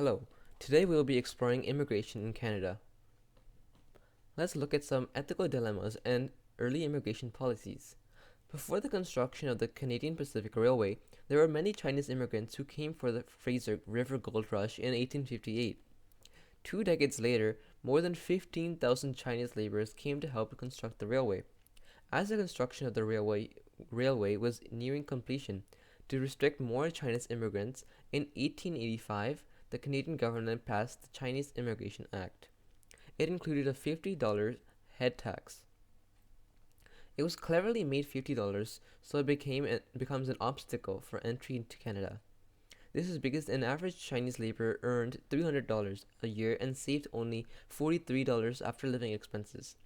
Hello, today we will be exploring immigration in Canada. Let's look at some ethical dilemmas and early immigration policies. Before the construction of the Canadian Pacific Railway, there were many Chinese immigrants who came for the Fraser River Gold Rush in 1858. 2 decades later, more than 15,000 Chinese laborers came to help construct the railway. As the construction of the railway was nearing completion, to restrict more Chinese immigrants, in 1885 the Canadian government passed the Chinese Immigration Act. It included a $50 head tax. It was cleverly made $50 so becomes an obstacle for entry into Canada. This is because an average Chinese laborer earned $300 a year and saved only $43 after living expenses.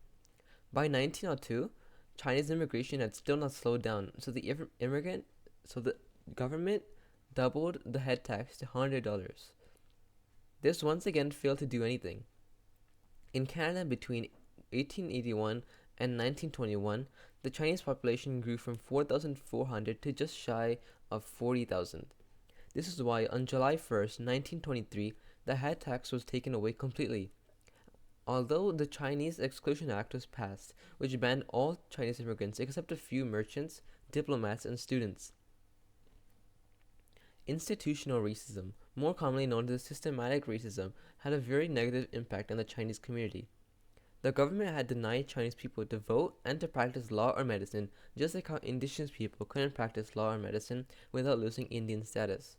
By 1902, Chinese immigration had still not slowed down, so the government doubled the head tax to $100. This once again failed to do anything. In Canada between 1881 and 1921, the Chinese population grew from 4,400 to just shy of 40,000. This is why on July 1st, 1923, the head tax was taken away completely. Although the Chinese Exclusion Act was passed, which banned all Chinese immigrants except a few merchants, diplomats, and students. Institutional racism, more commonly known as systematic racism, had a very negative impact on the Chinese community. The government had denied Chinese people to vote and to practice law or medicine, just like how indigenous people couldn't practice law or medicine without losing Indian status.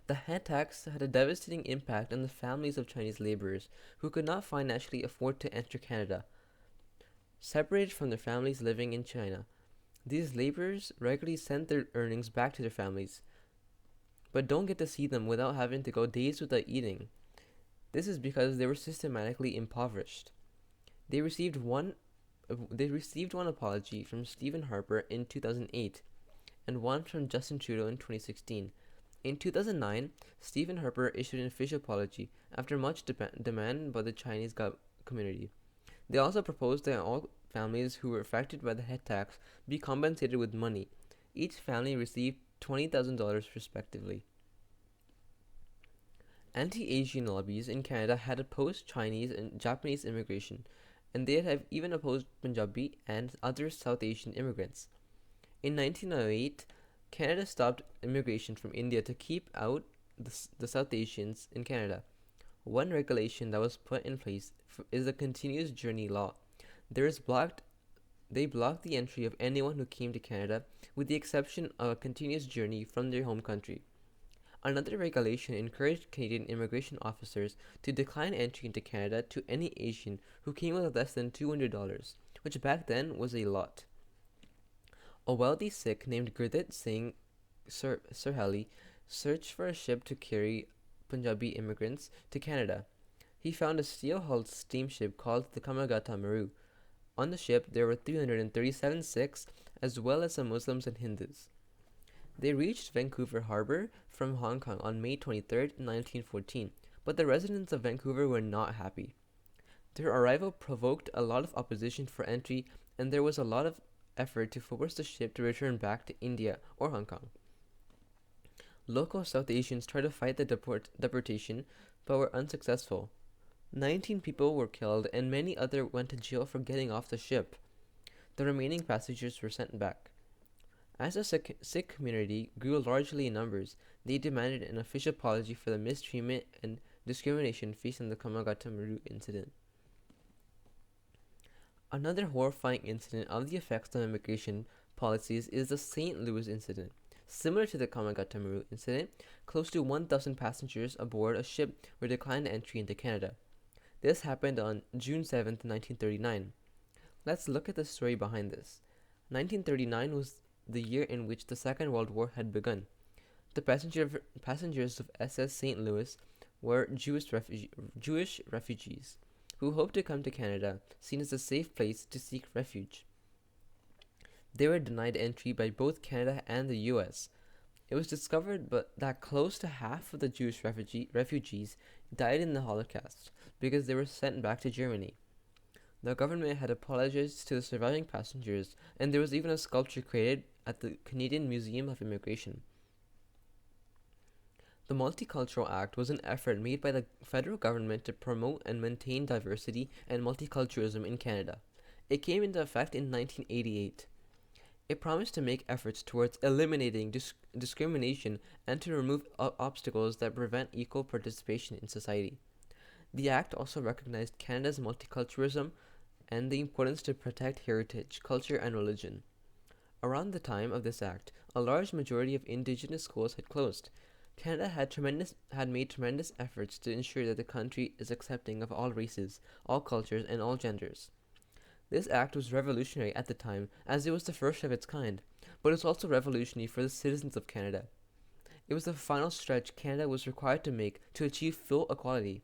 The head tax had a devastating impact on the families of Chinese laborers who could not financially afford to enter Canada. Separated from their families living in China, these laborers regularly sent their earnings back to their families, but don't get to see them without having to go days without eating. This is because they were systematically impoverished. They received one they received one apology from Stephen Harper in 2008 and one from Justin Trudeau in 2016. In 2009, Stephen Harper issued an official apology after much demand by the Chinese community. They also proposed that all families who were affected by the head tax be compensated with money. Each family received $20,000 respectively. Anti-Asian lobbies in Canada had opposed Chinese and Japanese immigration, and they have even opposed Punjabi and other South Asian immigrants. In 1908, Canada stopped immigration from India to keep out the South Asians in Canada. One regulation that was put in place is the Continuous Journey Law. They blocked the entry of anyone who came to Canada, with the exception of a continuous journey from their home country. Another regulation encouraged Canadian immigration officers to decline entry into Canada to any Asian who came with less than $200, which back then was a lot. A wealthy Sikh named Gurdit Singh Sirhalli searched for a ship to carry Punjabi immigrants to Canada. He found a steel-hulled steamship called the Kamagata Maru. On the ship, there were 337 Sikhs, as well as some Muslims and Hindus. They reached Vancouver Harbor from Hong Kong on May 23, 1914, but the residents of Vancouver were not happy. Their arrival provoked a lot of opposition for entry, and there was a lot of effort to force the ship to return back to India or Hong Kong. Local South Asians tried to fight the deportation, but were unsuccessful. 19 people were killed, and many others went to jail for getting off the ship. The remaining passengers were sent back. As the Sikh community grew largely in numbers, they demanded an official apology for the mistreatment and discrimination faced in the Kamagata Maru incident. Another horrifying incident of the effects of immigration policies is the St. Louis incident. Similar to the Kamagata Maru incident, close to 1,000 passengers aboard a ship were declined entry into Canada. This happened on June 7, 1939. Let's look at the story behind this. 1939 was the year in which the Second World War had begun. The passengers of SS St. Louis were Jewish refugees who hoped to come to Canada, seen as a safe place to seek refuge. They were denied entry by both Canada and the US. It was discovered that close to half of the Jewish refugees died in the Holocaust because they were sent back to Germany. The government had apologized to the surviving passengers, and there was even a sculpture created at the Canadian Museum of Immigration. The Multicultural Act was an effort made by the federal government to promote and maintain diversity and multiculturalism in Canada. It came into effect in 1988. It promised to make efforts towards eliminating discrimination and to remove obstacles that prevent equal participation in society. The Act also recognized Canada's multiculturalism and the importance to protect heritage, culture, and religion. Around the time of this act, a large majority of Indigenous schools had closed. Canada had made tremendous efforts to ensure that the country is accepting of all races, all cultures, and all genders. This act was revolutionary at the time, as it was the first of its kind, but it was also revolutionary for the citizens of Canada. It was the final stretch Canada was required to make to achieve full equality.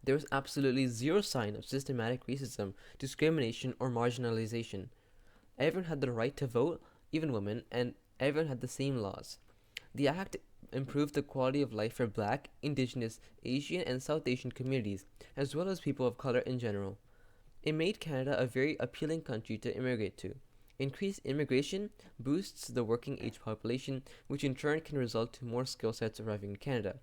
There was absolutely zero sign of systematic racism, discrimination, or marginalization. Everyone had the right to vote, even women, and everyone had the same laws. The act improved the quality of life for Black, Indigenous, Asian, and South Asian communities, as well as people of color in general. It made Canada a very appealing country to immigrate to. Increased immigration boosts the working age population, which in turn can result to more skill sets arriving in Canada.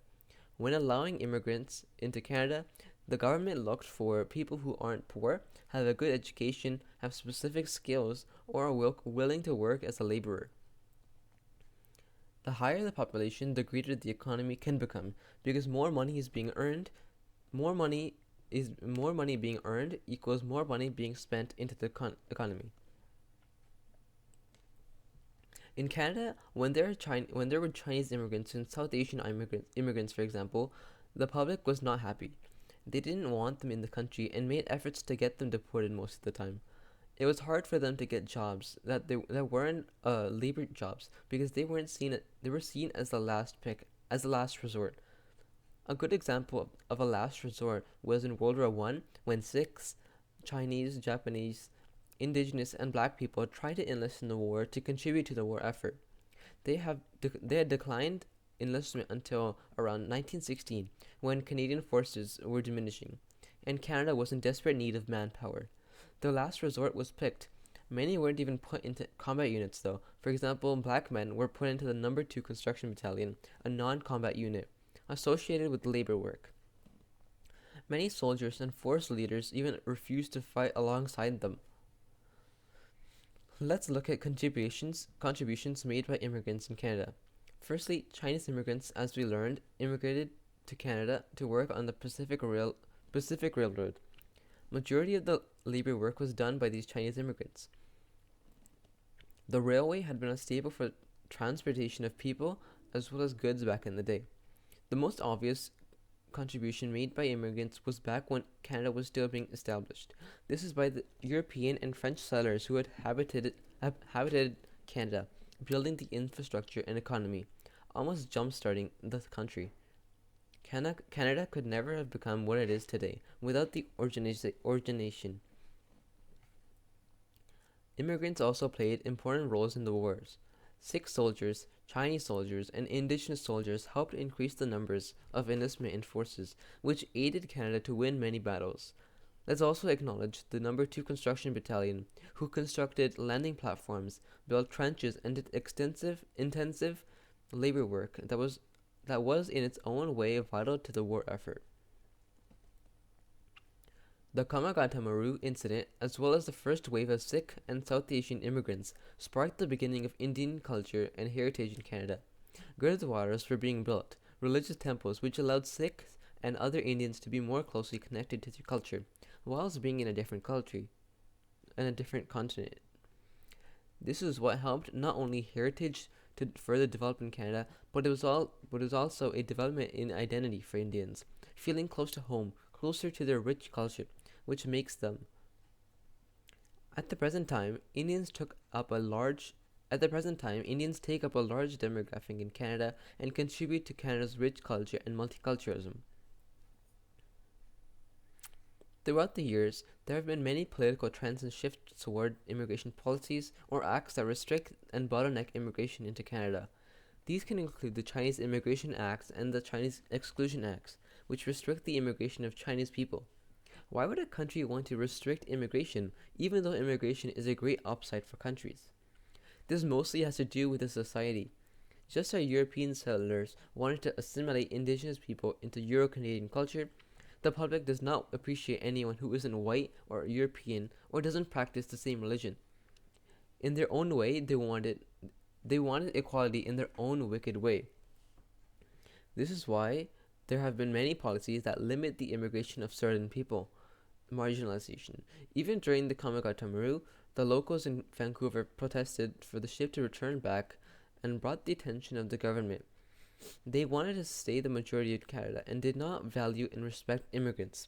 When allowing immigrants into Canada, the government looked for people who aren't poor, have a good education, have specific skills, or are willing to work as a laborer. The higher the population, the greater the economy can become, because more money is being earned. More money being earned equals more money being spent into the economy. In Canada, when there were Chinese immigrants and South Asian immigrants, for example, the public was not happy. They didn't want them in the country and made efforts to get them deported most of the time. It was hard for them to get jobs that weren't labor jobs because they were seen as the last pick, as the last resort. A good example of a last resort was in World War I when Sikhs, Chinese, Japanese, Indigenous, and Black people tried to enlist in the war to contribute to the war effort. They had declined enlistment until around 1916 when Canadian forces were diminishing, and Canada was in desperate need of manpower. The last resort was picked. Many weren't even put into combat units though. For example, Black men were put into the No. 2 Construction Battalion, a non-combat unit, associated with labor work. Many soldiers and force leaders even refused to fight alongside them. Let's look at contributions made by immigrants in Canada. Firstly, Chinese immigrants, as we learned, immigrated to Canada to work on the Pacific Railroad. Majority of the labor work was done by these Chinese immigrants. The railway had been a staple for transportation of people as well as goods back in the day. The most obvious contribution made by immigrants was back when Canada was still being established. This is by the European and French settlers who had habitated Canada, building the infrastructure and economy, almost jump-starting the country. Canada could never have become what it is today without the origination. Immigrants also played important roles in the wars. Sikh soldiers, Chinese soldiers, and Indigenous soldiers helped increase the numbers of enlistment in forces, which aided Canada to win many battles. Let's also acknowledge the No. 2 Construction Battalion, who constructed landing platforms, built trenches, and did intensive labor work that was in its own way vital to the war effort. The Kamagata-Maru incident, as well as the first wave of Sikh and South Asian immigrants, sparked the beginning of Indian culture and heritage in Canada. Gurdwaras were being built, religious temples which allowed Sikhs and other Indians to be more closely connected to their culture, whilst being in a different country and a different continent. This is what helped not only heritage to further develop in Canada, but it was also a development in identity for Indians, feeling close to home, closer to their rich culture, which makes them. At the present time, Indians take up a large demographic in Canada and contribute to Canada's rich culture and multiculturalism. Throughout the years, there have been many political trends and shifts toward immigration policies or acts that restrict and bottleneck immigration into Canada. These can include the Chinese Immigration Acts and the Chinese Exclusion Acts, which restrict the immigration of Chinese people. Why would a country want to restrict immigration, even though immigration is a great upside for countries? This mostly has to do with the society. Just as European settlers wanted to assimilate indigenous people into Euro Canadian culture, the public does not appreciate anyone who isn't white or European or doesn't practice the same religion. In their own way, they wanted equality in their own wicked way. This is why there have been many policies that limit the immigration of certain people. Marginalization. Even during the Kamigata Maru, the locals in Vancouver protested for the ship to return back and brought the attention of the government. They wanted to stay the majority of Canada and did not value and respect immigrants.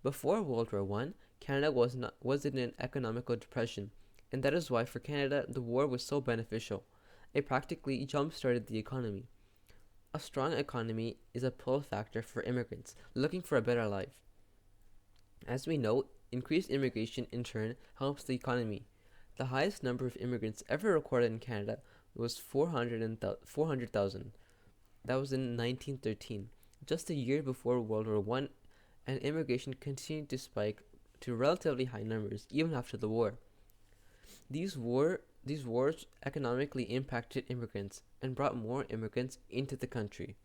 Before World War One, Canada was in an economical depression, and that is why for Canada the war was so beneficial. It practically jump started the economy. A strong economy is a pull factor for immigrants looking for a better life. As we know, increased immigration in turn helps the economy. The highest number of immigrants ever recorded in Canada was 400,000. That was in 1913, just a year before World War One, and immigration continued to spike to relatively high numbers even after the war. These wars economically impacted immigrants and brought more immigrants into the country.